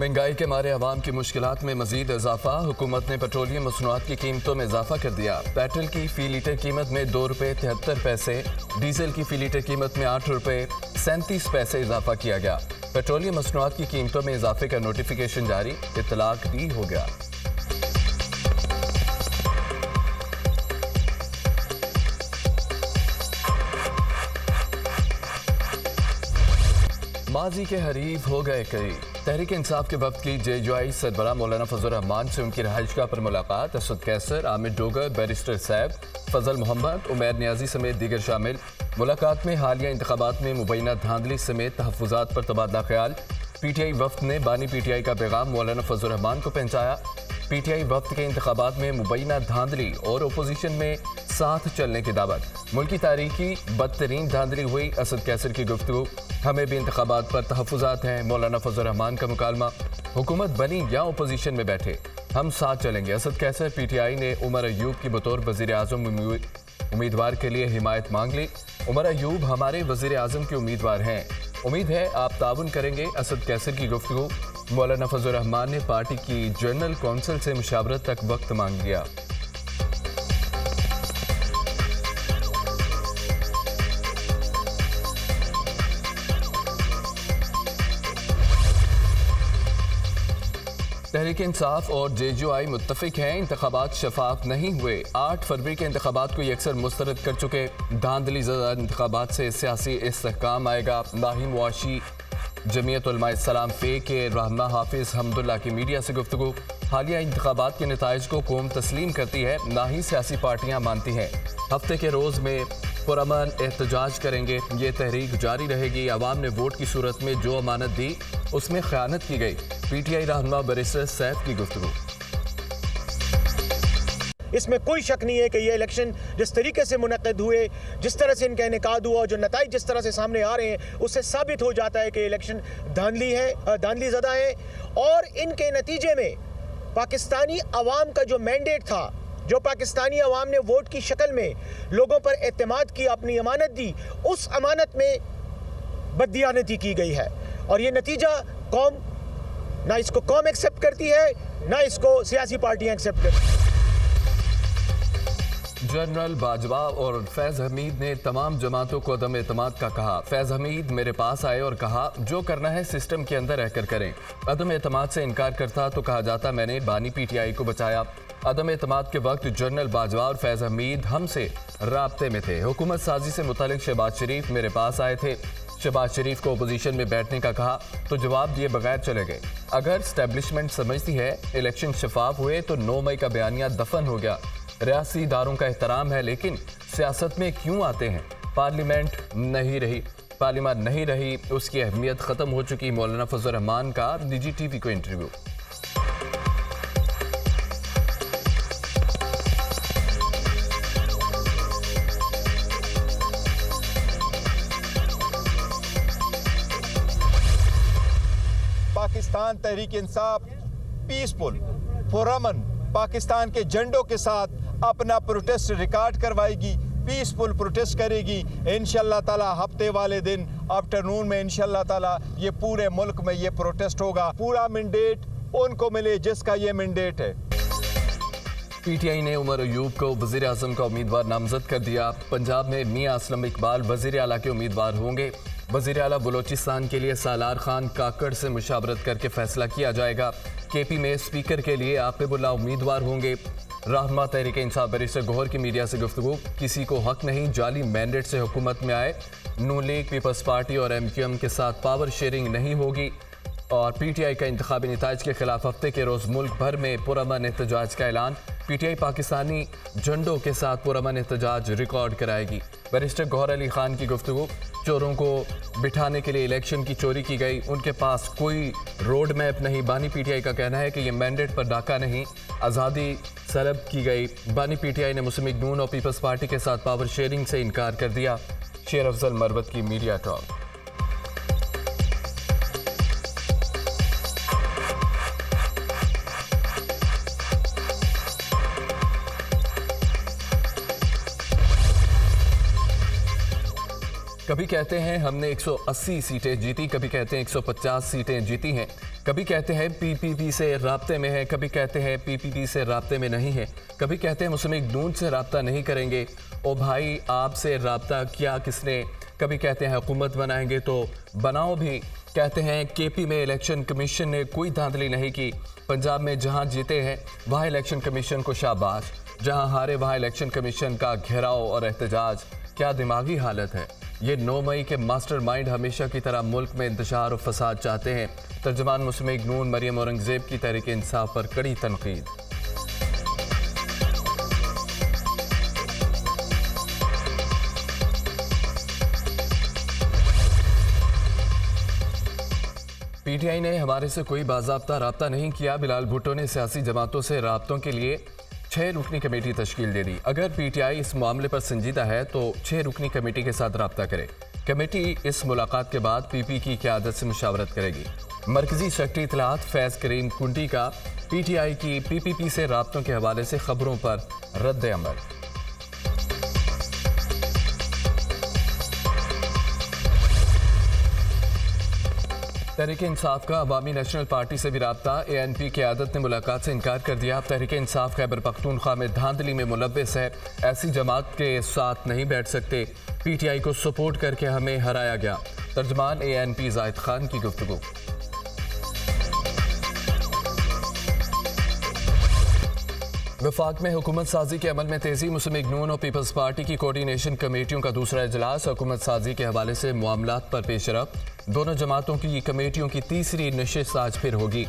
महंगाई के मारे अवाम की मुश्किलात में मजीद इजाफा। हुकूमत ने पेट्रोलियम मसनूआत की कीमतों में इजाफा कर दिया। पेट्रोल की फी लीटर कीमत में ₹2.73, डीजल की फी लीटर कीमत में ₹8.37 इजाफा किया गया। पेट्रोलियम मसनूआत की कीमतों में इजाफे का नोटिफिकेशन जारी, इतलाक भी हो गया। माजी के हरीफ हो गए कई। तहरीक इंसाफ के वक्त की JUI सरबराह मौलाना फजल रहमान से उनकी रहायशगाह पर मुलाकात। असद कैसर, आमिर डोगर, बैरिस्टर सैफ, फजल मोहम्मद, उमैर नियाजी समेत दीगर शामिल। मुलाकात में हालिया इंतखाबात में मुबैना धांधली समेत तहफ़्फ़ुज़ात पर तबादला ख्याल। PTI वफ्द ने बानी PTI का पैगाम मौलाना फजल रहमान को पहुँचाया। PTI वफ्द के इंतखाबात में मुबैना धांधली और अपोजिशन में साथ चलने की दावत। मुल्की तारीखी बदतरीन धांधली हुई। असद कैसर की गुफ्तगू। हमें भी इंतखाबात पर तहफ़्फ़ुज़ात हैं। मौलाना फजल रहमान का मुकालमा। हुकूमत बनी या अपोजिशन में बैठे, हम साथ चलेंगे। असद कैसर। PTI ने उमर अयूब की बतौर वज़ीर आज़म उम्मीदवार के लिए हिमायत मांग ली। उमर अयूब हमारे वज़ीर आज़म के उम्मीदवार हैं, उम्मीद है आप ताउन करेंगे। असद कैसर की गुफ्तगू। मौलाना फजल रहमान ने पार्टी की जनरल कौंसिल से मुशावरत तक वक्त मांग लिया। तहरीक इंसाफ और JUI मुत्तफिक हैं, इंतखाबात शफाफ नहीं हुए। 8 फरवरी के इंतखाबात को यकसर मुस्तरद कर चुके। धांधली ज़दा इंतखाबात से सियासी इस्तेहकाम आएगा। नाहिम वाशी जमीयत उलमा इस्लाम फ़े के रहनमा हाफिज़ हमदुल्ला की मीडिया से गुफ्तगू। हालिया इंतखाबात के नताइज को कौम तस्लीम करती है, ना ही सियासी पार्टियाँ मानती हैं। हफ्ते के रोज़ में पुरअमन एहतजाज करेंगे। ये तहरीक जारी रहेगी। अवाम ने वोट की सूरत में जो अमानत दी उसमें ख़यानत की गई। PTI रहनुमा बैरिस्टर सैफ की गुफ्तगू। इसमें कोई शक नहीं है कि ये इलेक्शन जिस तरीके से मुनक़्क़िद हुए, जिस तरह से इनका इनेकाद हुआ, जो नताइज जिस तरह से सामने आ रहे हैं, उससे साबित हो जाता है कि इलेक्शन धांधली है, धांधली ज़दा है। और इनके नतीजे में पाकिस्तानी अवाम का जो मैंडेट था, जो पाकिस्तानी अवाम ने वोट की शक्ल में लोगों पर एतमाद की, अपनी अमानत दी, उस अमानत में बददियानती की गई है। और ये नतीजा कौम ना इसको कौम एक्सेप्ट करती है, ना इसको सियासी पार्टियां एक्सेप्ट करती हैं। जनरल बाजवा और फैज़ हमीद ने तमाम जमातों को अदम एतमाद का कहा। फैज़ हमीद मेरे पास आए और कहा जो करना है सिस्टम के अंदर रहकर करें। अदम एतमाद से इनकार करता तो कहा जाता मैंने बानी PTI को बचाया। अदम एतमाद के वक्त जनरल बाजवा और फैज़ हमीद हमसे राब्ते में थे। हुकूमत साजी से मुतालिक शहबाज शरीफ मेरे पास आए थे। शहबाज शरीफ को अपोजिशन में बैठने का कहा तो जवाब दिए बगैर चले गए। अगर स्टैब्लिशमेंट समझती है इलेक्शन शफाफ हुए तो 9 मई का बयानिया दफन हो गया। रियासी इदारों का एहतराम है, लेकिन सियासत में क्यों आते हैं? पार्लियामेंट नहीं रही, पार्लियामेंट नहीं रही, उसकी अहमियत ख़त्म हो चुकी। मौलाना फजल रहमान का निजी TV को इंटरव्यू। पाकिस्तान तहरीक इंसाफ पीसफुल पुरअमन पाकिस्तान के झंडों के साथ अपना प्रोटेस्ट रिकॉर्ड करवाएगी, पीसफुल प्रोटेस्ट करेगी। इंशाअल्लाह ताला हफ्ते वाले दिन आफ्टरनून में इंशाअल्लाह ताला ये पूरे मुल्क में ये प्रोटेस्ट होगा। पूरा मैंडेट उनको मिले जिसका ये मैंडेट है। PTI ने उमर अयूब को वज़ीर आज़म का उम्मीदवार नामजद कर दिया। पंजाब में मियां असलम इकबाल वज़ीर आला के उम्मीदवार होंगे। वज़ीर आला बलोचिस्तान के लिए सालार खान काकड़ से मुशावरत करके फैसला किया जाएगा। KP में स्पीकर के लिए आकिबुल्लाह उम्मीदवार होंगे। रहनुमा तहरीक इंसाफ बैरिस्टर गौहर की मीडिया से गुफ्तगू। किसी को हक नहीं जाली मैंडेट से हुकूमत में आए। नून लीग, पीपल्स पार्टी और MQM के साथ पावर शेयरिंग नहीं होगी। और PTI का इंतखाबी नताइज के खिलाफ हफ्ते के रोज़ मुल्क भर में पुरअमन एहतजाज का ऐलान। PTI पाकिस्तानी झंडों के साथ पुरअमन एहतजाज रिकॉर्ड कराएगी। बैरिस्टर गौहर अली खान की गुफ्तगू। चोरों को बिठाने के लिए इलेक्शन की चोरी की गई, उनके पास कोई रोड मैप नहीं। बानी PTI का कहना है कि ये मैंडेट पर डाका नहीं, आज़ादी सलब की गई। बानी PTI ने मुस्लिम लीग नून और पीपल्स पार्टी के साथ पावर शेयरिंग से इनकार कर दिया। शेर अफजल मरवत की मीडिया टॉक। कभी कहते हैं हमने 180 सीटें जीती, कभी कहते हैं 150 सीटें जीती हैं, कभी कहते हैं पीपीपी से राब्ते में है, कभी कहते हैं पीपीपी से राब्ते में नहीं है, कभी कहते हैं मुस्लिम लीग नून से राब्ता नहीं करेंगे। ओ भाई, आपसे राब्ता किया किसने? कभी कहते हैं हुकूमत बनाएंगे तो बनाओ भी। कहते हैं केपी में इलेक्शन कमीशन ने कोई धांधली नहीं की। पंजाब में जहां जीते हैं वहां इलेक्शन कमीशन को शाबाश, जहां हारे वहां इलेक्शन कमीशन का घेराव और एहतजाज। क्या दिमागी हालत है। ये 9 मई के मास्टरमाइंड हमेशा की तरह मुल्क में इंतशार और फसाद चाहते हैं। तर्जुमान मुस्लिम लीग नून मरियम औरंगजेब की तहरीक इंसाफ पर कड़ी तनकीद। पीटीआई ने हमारे से कोई बाज़ाब्ता राब्ता नहीं किया। बिलाल भुट्टो ने सियासी जमातों से राब्तों के लिए 6 रुकनी कमेटी तश्कील दे दी। अगर पीटीआई इस मामले पर संजीदा है तो 6 रुकनी कमेटी के साथ राब्ता करे। कमेटी इस मुलाकात के बाद पीपी की क़यादत से मुशावरत करेगी। मरकजी सेक्रेटरी इत्तलात फैज़ करीम कुंडी का पीटीआई की पीपीपी से राब्तों के हवाले से खबरों पर रद्द अमल। तहरीक इंसाफ का अवामी नेशनल पार्टी से भी राब्ता। ANP की आदत ने मुलाकात से इनकार कर दिया। तहरीक इंसाफ खैबर पख्तूनख्वा में धांधली में मुलव्वस है, ऐसी जमात के साथ नहीं बैठ सकते। पीटीआई को सपोर्ट करके हमें हराया गया। तर्जमान ANP जाहिद खान की गुफ्तगू। वफाक में हुकूमत साजी के अमल में तेजी। मुस्लिम लीग नून और पीपल्स पार्टी की कोऑर्डिनेशन कमेटियों का दूसरा इजलास। हुकूमत साजी के हवाले से मामलात पर पेशरफ। दोनों जमातों की कमेटियों की तीसरी नशिस्त आज फिर होगी।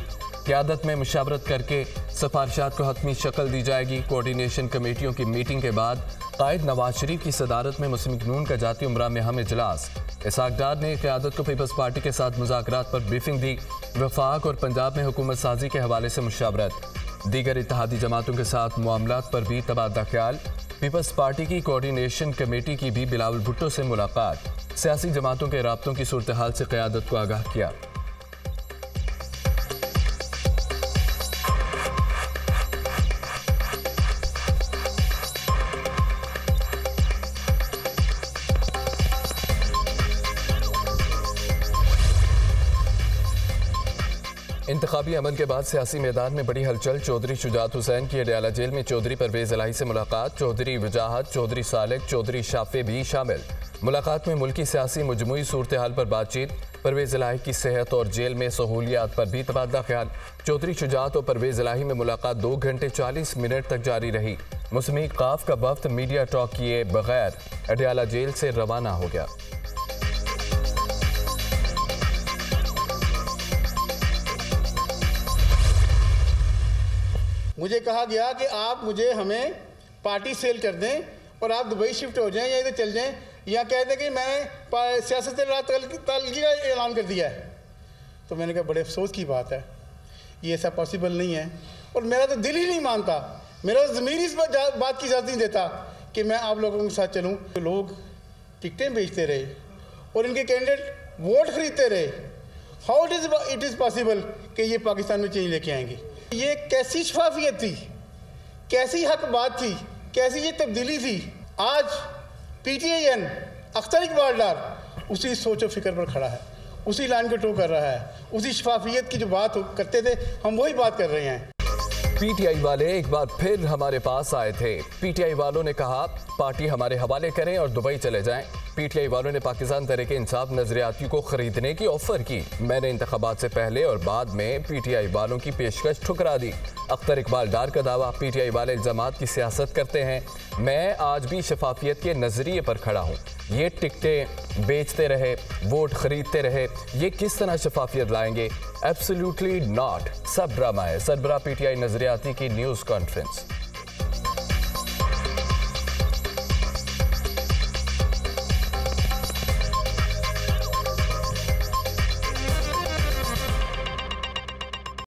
क़यादत में मुशावरत करके सिफारिशात को हतमी शक्ल दी जाएगी। कोऑर्डिनेशन कमेटियों की मीटिंग के बाद कायद नवाज शरीफ की सदारत में मुस्लिम लीग नून का जाती उमरा में अहम इजलास। इसहाक डार ने क़यादत को पीपल्स पार्टी के साथ मुज़ाकरात पर ब्रीफिंग दी। वफाक और पंजाब में हुकूमत साजी के हवाले से मुशावरत। दीगर इत्तेहादी जमातों के साथ मामलात पर भी तबादला ख्याल। पीपल्स पार्टी की कोऑर्डिनेशन कमेटी की भी बिलावल भुट्टो से मुलाकात। सियासी जमातों के राब्तों की सूरत हाल से क़यादत को आगाह किया। इंतखाबी अमल के बाद सियासी मैदान में बड़ी हलचल। चौधरी शुजात हुसैन की अडयाला जेल में चौधरी परवेज इलाही से मुलाकात। चौधरी वजाहत, चौधरी सालिक, चौधरी शाफे भी शामिल। मुलाकात में मुल्की सियासी मजमूई सूरत हाल पर बातचीत। परवेज इलाही की सेहत और जेल में सहूलियात पर भी तबादला ख्याल। चौधरी शुजात और परवेज इलाही में मुलाकात 2 घंटे 40 मिनट तक जारी रही। मुस्लिम लीग काफ का वफ्द मीडिया टॉक किए बगैर अडयाला जेल से रवाना हो गया। मुझे कहा गया कि आप हमें पार्टी सेल कर दें और आप दुबई शिफ्ट हो जाएं या इधर चल जाएं, या कह दें कि मैं सियासत तलगी का ऐलान कर दिया है। तो मैंने कहा बड़े अफसोस की बात है, ये ऐसा पॉसिबल नहीं है और मेरा तो दिल ही नहीं मानता, मेरा तो ज़मीर इस बात की इजाज़त नहीं देता कि मैं आप लोगों के साथ चलूँ। तो लोग टिकटें बेचते रहे और इनके कैंडिडेट वोट खरीदते रहे। हाउ इट इज़ पॉसिबल कि ये पाकिस्तान में चेंज लेके आएंगे? ये कैसी शफाफियत थी, कैसी हक बात थी, कैसी ये तब्दीली थी। आज PTIN अख्तर इकबाल डार उसी सोच व फिक्र पर खड़ा है, उसी लाइन को टो कर रहा है, उसी शफाफियत की जो बात करते थे हम वही बात कर रहे हैं। पीटीआई वाले एक बार फिर हमारे पास आए थे। पीटीआई वालों ने कहा पार्टी हमारे हवाले करें और दुबई चले जाएं। पीटीआई वालों ने पाकिस्तान तहरीक इंसाफ नजरियाती को खरीदने की ऑफर की। मैंने इंतखाबात से पहले और बाद में पीटीआई वालों की पेशकश ठुकरा दी। अख्तर इकबाल डार का दावा, पीटीआई वाले इल्जामात की सियासत करते हैं। मैं आज भी शफाफियत के नजरिए पर खड़ा हूँ। ये टिकटें बेचते रहे, वोट खरीदते रहे, ये किस तरह शफाफियत लाएंगे? Absolutely not. सब ड्रामा है। सरबराह पीटीआई नजरियाती की न्यूज़ कॉन्फ्रेंस।